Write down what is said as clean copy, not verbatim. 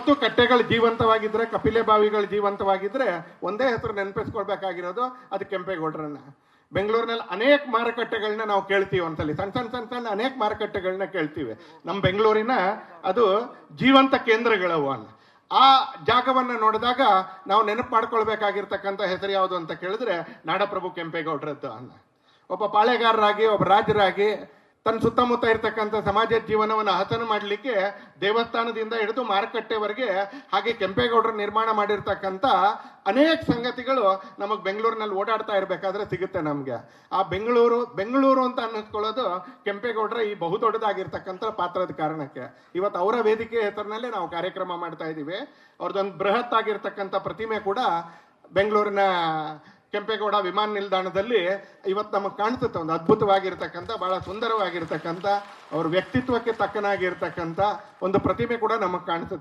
ಇವತ್ತು ಕಟ್ಟೆಗಳು ಜೀವಂತವಾಗಿದ್ರೆ, ಕಪಿಲೆ ಬಾವಿಗಳು ಜೀವಂತವಾಗಿದ್ರೆ ಒಂದೇ ಹೆಸರು ನೆನಪಿಸ್ಕೊಳ್ಬೇಕಾಗಿರೋದು ಅದು ಕೆಂಪೇಗೌಡರನ್ನ. ಬೆಂಗಳೂರಿನಲ್ಲಿ ಅನೇಕ ಮಾರುಕಟ್ಟೆಗಳನ್ನ ನಾವು ಕೇಳ್ತೀವಿ, ಒಂದ್ಸಲಿ ಸಣ್ಣ ಸಣ್ಣ ಸಣ್ಣ ಸಣ್ಣ ಅನೇಕ ಮಾರುಕಟ್ಟೆಗಳನ್ನ ಕೇಳ್ತೀವಿ. ನಮ್ಮ ಬೆಂಗಳೂರಿನ ಅದು ಜೀವಂತ ಕೇಂದ್ರಗಳವು ಅನ್ನ. ಆ ಜಾಗವನ್ನು ನೋಡಿದಾಗ ನಾವು ನೆನಪು ಮಾಡ್ಕೊಳ್ಬೇಕಾಗಿರ್ತಕ್ಕಂಥ ಹೆಸರು ಯಾವುದು ಅಂತ ಕೇಳಿದ್ರೆ ನಾಡಪ್ರಭು ಕೆಂಪೇಗೌಡರದ್ದು ಅನ್ನ. ಒಬ್ಬ ಪಾಳೆಗಾರರಾಗಿ, ಒಬ್ಬ ರಾಜರಾಗಿ ತನ್ನ ಸುತ್ತಮುತ್ತ ಇರ್ತಕ್ಕಂಥ ಸಮಾಜ ಜೀವನವನ್ನು ಹಸನು ಮಾಡಲಿಕ್ಕೆ ದೇವಸ್ಥಾನದಿಂದ ಹಿಡಿದು ಮಾರುಕಟ್ಟೆವರೆಗೆ, ಹಾಗೆ ಕೆಂಪೇಗೌಡರು ನಿರ್ಮಾಣ ಮಾಡಿರ್ತಕ್ಕಂಥ ಅನೇಕ ಸಂಗತಿಗಳು ನಮಗೆ ಬೆಂಗಳೂರಿನಲ್ಲಿ ಓಡಾಡ್ತಾ ಇರಬೇಕಾದ್ರೆ ಸಿಗುತ್ತೆ ನಮಗೆ. ಆ ಬೆಂಗಳೂರು ಅಂತ ಅನ್ನಿಸ್ಕೊಳ್ಳೋದು ಕೆಂಪೇಗೌಡರ ಈ ಬಹುದೊಡ್ಡದಾಗಿರ್ತಕ್ಕಂಥ ಪಾತ್ರದ ಕಾರಣಕ್ಕೆ. ಇವತ್ತು ಅವರ ವೇದಿಕೆ ಹೆಸರಿನಲ್ಲೇ ನಾವು ಕಾರ್ಯಕ್ರಮ ಮಾಡ್ತಾ ಇದ್ದೀವಿ. ಅವ್ರದ್ದೊಂದು ಬೃಹತ್ ಆಗಿರ್ತಕ್ಕಂಥ ಪ್ರತಿಮೆ ಕೂಡ ಬೆಂಗಳೂರಿನ ಕೆಂಪೇಗೌಡ ವಿಮಾನ ನಿಲ್ದಾಣದಲ್ಲಿ ಇವತ್ತು ನಮಗೆ ಕಾಣಿಸುತ್ತೆ. ಒಂದು ಅದ್ಭುತವಾಗಿರ್ತಕ್ಕಂಥ, ಬಹಳ ಸುಂದರವಾಗಿರ್ತಕ್ಕಂಥ, ಅವ್ರ ವ್ಯಕ್ತಿತ್ವಕ್ಕೆ ತಕ್ಕನಾಗಿರ್ತಕ್ಕಂಥ ಒಂದು ಪ್ರತಿಮೆ ಕೂಡ ನಮಗೆ ಕಾಣಿಸುತ್ತೆ.